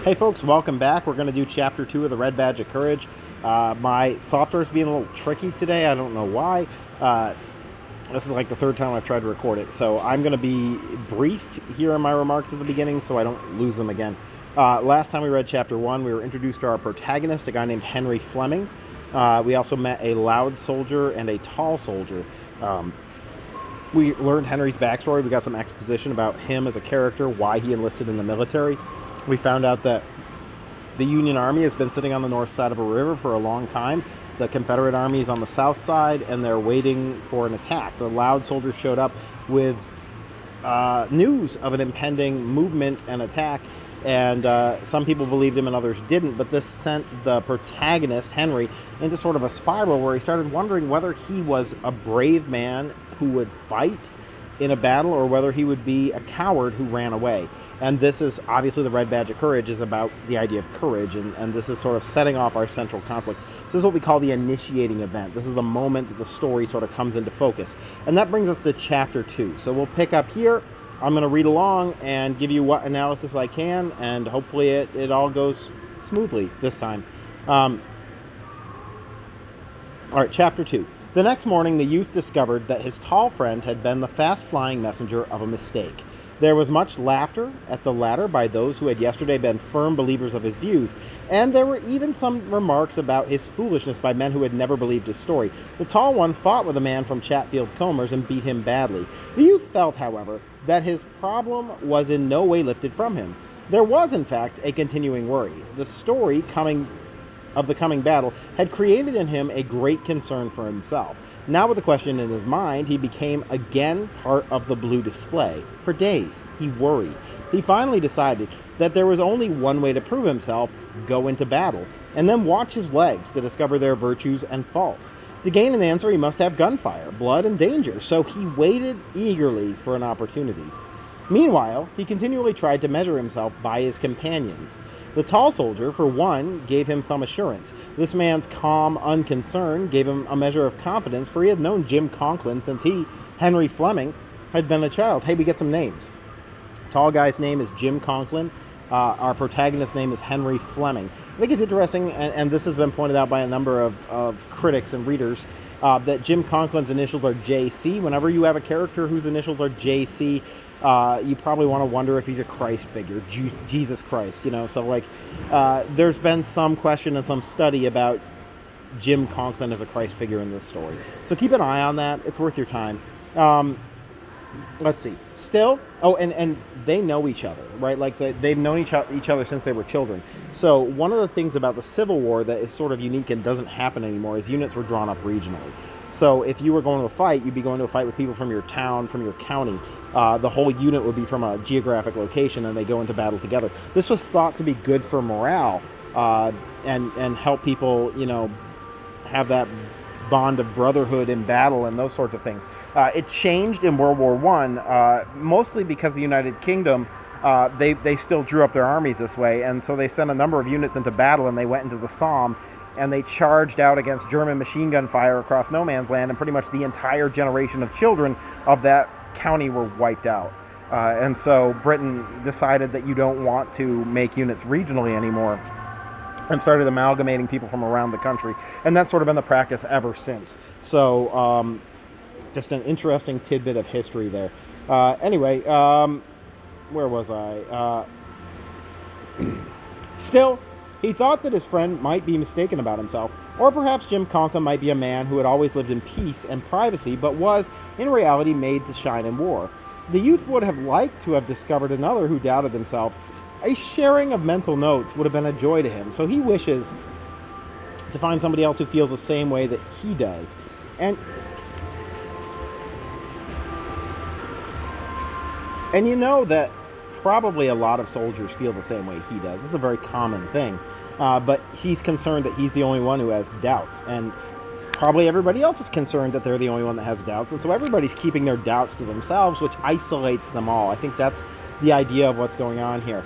Hey folks, welcome back. We're going to do Chapter 2 of the Red Badge of Courage. My software is being a little tricky today. I don't know why. This is like the third time I've tried to record it. So I'm going to be brief here in my remarks at the beginning so I don't lose them again. Last time we read Chapter 1, we were introduced to our protagonist, a guy named Henry Fleming. We also met a loud soldier and a tall soldier. We learned Henry's backstory. We got some exposition about him as a character, why he enlisted in the military. We found out that the Union Army has been sitting on the north side of a river for a long time. The Confederate Army is on the south side, and they're waiting for an attack. The loud soldiers showed up with news of an impending movement and attack, and some people believed him and others didn't, but this sent the protagonist, Henry, into sort of a spiral where he started wondering whether he was a brave man who would fight in a battle or whether he would be a coward who ran away. And this is, obviously, the Red Badge of Courage is about the idea of courage, and this is sort of setting off our central conflict. This is what we call the initiating event. This is the moment that the story sort of comes into focus. And that brings us to Chapter 2. So we'll pick up here. I'm going to read along and give you what analysis I can, and hopefully it all goes smoothly this time. All right, Chapter 2. The next morning, the youth discovered that his tall friend had been the fast-flying messenger of a mistake. There was much laughter at the latter by those who had yesterday been firm believers of his views, and there were even some remarks about his foolishness by men who had never believed his story. The tall one fought with a man from Chatfield Comers and beat him badly. The youth felt, however, that his problem was in no way lifted from him. There was, in fact, a continuing worry. The story of the coming battle had created in him a great concern for himself. Now with the question in his mind, he became again part of the blue display. For days, he worried. He finally decided that there was only one way to prove himself: go into battle, and then watch his legs to discover their virtues and faults. To gain an answer, he must have gunfire, blood, and danger, so he waited eagerly for an opportunity. Meanwhile, he continually tried to measure himself by his companions. The tall soldier, for one, gave him some assurance. This man's calm unconcern gave him a measure of confidence, for he had known Jim Conklin since he, Henry Fleming, had been a child. Hey, we get some names. Tall guy's name is Jim Conklin. Our protagonist's name is Henry Fleming. I think it's interesting, and this has been pointed out by a number of critics and readers, that Jim Conklin's initials are JC. Whenever you have a character whose initials are JC, you probably want to wonder if he's a Christ figure, Jesus Christ, So, like, there's been some question and some study about Jim Conklin as a Christ figure in this story. So keep an eye on that. It's worth your time. Let's see. Still, and they know each other, right? Like, so they've known each other since they were children. So one of the things about the Civil War that is sort of unique and doesn't happen anymore is units were drawn up regionally. So if you were going to a fight, you'd be going to a fight with people from your town, from your county. The whole unit would be from a geographic location, and they go into battle together. This was thought to be good for morale and help people, have that bond of brotherhood in battle and those sorts of things. It changed in World War I, mostly because the United Kingdom, they still drew up their armies this way, and so they sent a number of units into battle, and they went into the Somme, and they charged out against German machine gun fire across no man's land, and pretty much the entire generation of children of that county were wiped out. And so Britain decided that you don't want to make units regionally anymore and started amalgamating people from around the country. And that's sort of been the practice ever since. So just an interesting tidbit of history there. Anyway, where was I? Still, he thought that his friend might be mistaken about himself, or perhaps Jim Conklin might be a man who had always lived in peace and privacy, but was, in reality, made to shine in war. The youth would have liked to have discovered another who doubted himself. A sharing of mental notes would have been a joy to him, so he wishes to find somebody else who feels the same way that he does. And you know that probably a lot of soldiers feel the same way he does. This is a very common thing. But he's concerned that he's the only one who has doubts. And probably everybody else is concerned that they're the only one that has doubts. And so everybody's keeping their doubts to themselves, which isolates them all. I think that's the idea of what's going on here.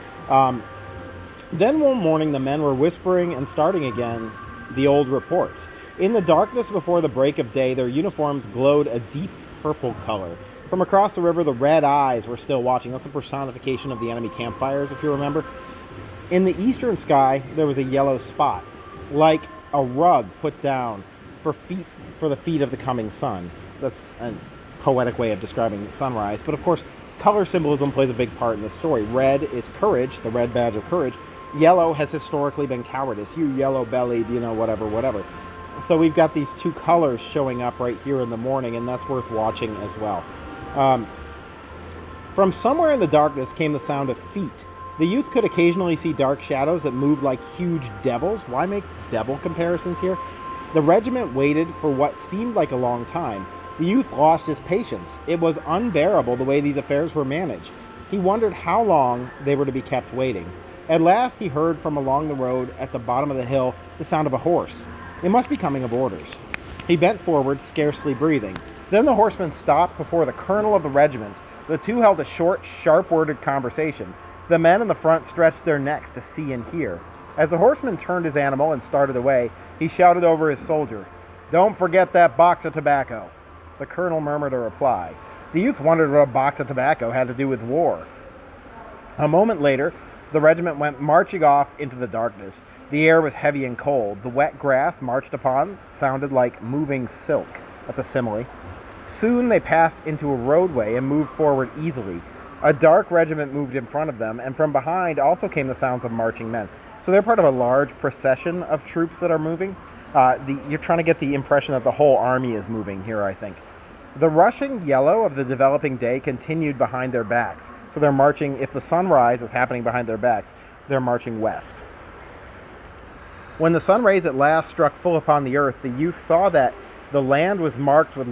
Then one morning, the men were whispering and starting again the old reports. In the darkness before the break of day, their uniforms glowed a deep purple color. From across the river, the red eyes were still watching. That's the personification of the enemy campfires, if you remember. In the eastern sky, there was a yellow spot, like a rug put down for the feet of the coming sun. That's a poetic way of describing sunrise. But of course, color symbolism plays a big part in this story. Red is courage, the red badge of courage. Yellow has historically been cowardice. You yellow-bellied, whatever. So we've got these two colors showing up right here in the morning, and that's worth watching as well. From somewhere in the darkness came the sound of feet. The youth could occasionally see dark shadows that moved like huge devils. Why make devil comparisons here? The regiment waited for what seemed like a long time. The youth lost his patience. It was unbearable the way these affairs were managed. He wondered how long they were to be kept waiting. At last he heard from along the road at the bottom of the hill the sound of a horse. It must be coming of orders. He bent forward, scarcely breathing. Then the horseman stopped before the colonel of the regiment. The two held a short, sharp-worded conversation. The men in the front stretched their necks to see and hear. As the horseman turned his animal and started away, he shouted over his soldier, "Don't forget that box of tobacco." The colonel murmured a reply. The youth wondered what a box of tobacco had to do with war. A moment later, the regiment went marching off into the darkness. The air was heavy and cold. The wet grass marched upon sounded like moving silk. That's a simile. Soon they passed into a roadway and moved forward easily. A dark regiment moved in front of them, and from behind also came the sounds of marching men. So they're part of a large procession of troops that are moving. You're trying to get the impression that the whole army is moving here, I think. The rushing yellow of the developing day continued behind their backs. So they're marching, if the sunrise is happening behind their backs, they're marching west. When the sun rays at last struck full upon the earth, the youth saw that the land was marked with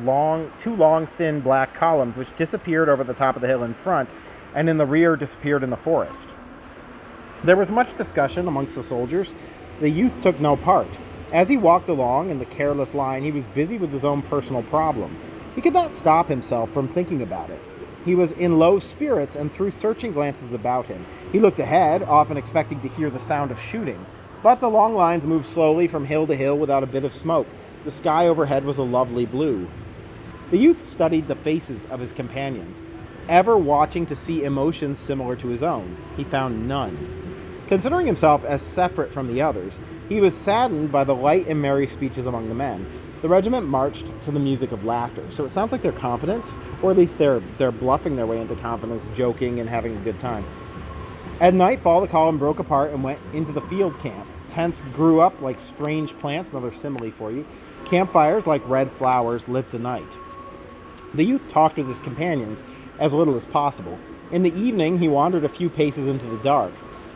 two long, thin black columns, which disappeared over the top of the hill in front, and in the rear disappeared in the forest. There was much discussion amongst the soldiers. The youth took no part. As he walked along in the careless line, he was busy with his own personal problem. He could not stop himself from thinking about it. He was in low spirits and threw searching glances about him. He looked ahead, often expecting to hear the sound of shooting. But the long lines moved slowly from hill to hill without a bit of smoke. The sky overhead was a lovely blue. The youth studied the faces of his companions, ever watching to see emotions similar to his own. He found none. Considering himself as separate from the others, he was saddened by the light and merry speeches among the men. The regiment marched to the music of laughter, so it sounds like they're confident, or at least they're bluffing their way into confidence, joking and having a good time. At nightfall, the column broke apart and went into the field camp. Tents grew up like strange plants, another simile for you. Campfires, like red flowers, lit the night. The youth talked with his companions as little as possible. In the evening, he wandered a few paces into the dark.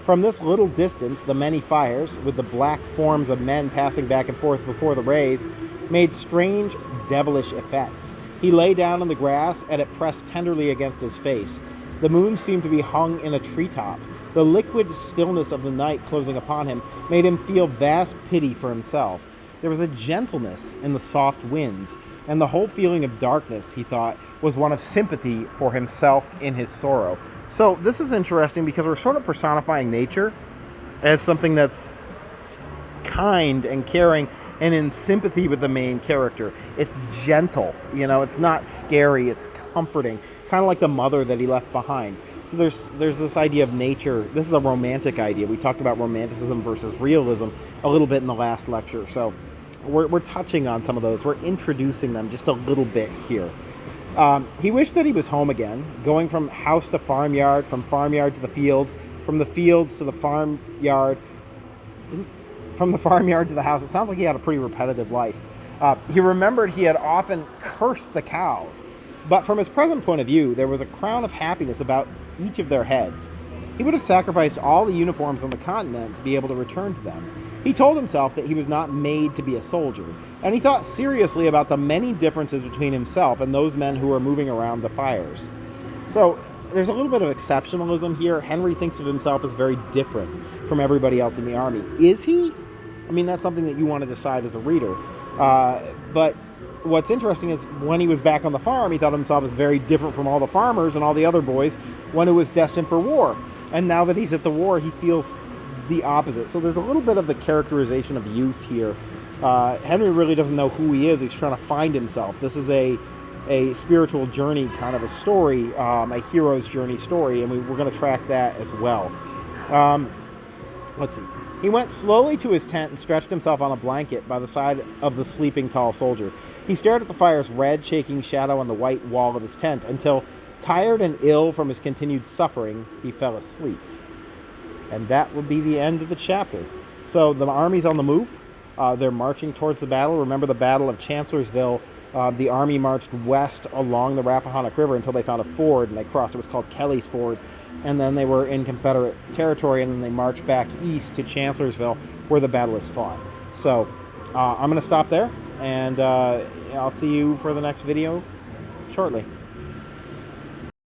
From this little distance, the many fires, with the black forms of men passing back and forth before the rays, made strange, devilish effects. He lay down on the grass, and it pressed tenderly against his face. The moon seemed to be hung in a treetop. The liquid stillness of the night closing upon him made him feel vast pity for himself. There was a gentleness in the soft winds, and the whole feeling of darkness, he thought, was one of sympathy for himself in his sorrow. So this is interesting because we're sort of personifying nature as something that's kind and caring and in sympathy with the main character. It's gentle, it's not scary, it's comforting, kind of like the mother that he left behind. So there's this idea of nature. This is a romantic idea. We talked about romanticism versus realism a little bit in the last lecture. So we're touching on some of those. We're introducing them just a little bit here. He wished that he was home again, going from house to farmyard, from farmyard to the fields, from the fields to the farmyard, from the farmyard to the house. It sounds like he had a pretty repetitive life. He remembered he had often cursed the cows, but from his present point of view, there was a crown of happiness about each of their heads. He would have sacrificed all the uniforms on the continent to be able to return to them. He told himself that he was not made to be a soldier, and he thought seriously about the many differences between himself and those men who were moving around the fires. So there's a little bit of exceptionalism here. Henry thinks of himself as very different from everybody else in the army. Is he? I mean, that's something that you want to decide as a reader. But what's interesting is when he was back on the farm, he thought of himself as very different from all the farmers and all the other boys when it was destined for war. And now that he's at the war, he feels the opposite. So there's a little bit of the characterization of youth here. Henry really doesn't know who he is. He's trying to find himself. This is a spiritual journey kind of a story, a hero's journey story, and we're going to track that as well. Let's see. He went slowly to his tent and stretched himself on a blanket by the side of the sleeping tall soldier. He stared at the fire's red, shaking shadow on the white wall of his tent until, tired and ill from his continued suffering, he fell asleep. And that would be the end of the chapter. So the army's on the move. They're marching towards the battle. Remember the Battle of Chancellorsville? The army marched west along the Rappahannock River until they found a ford, and they crossed. It was called Kelly's Ford. And then they were in Confederate territory, and then they marched back east to Chancellorsville, where the battle is fought. So I'm going to stop there, and I'll see you for the next video shortly.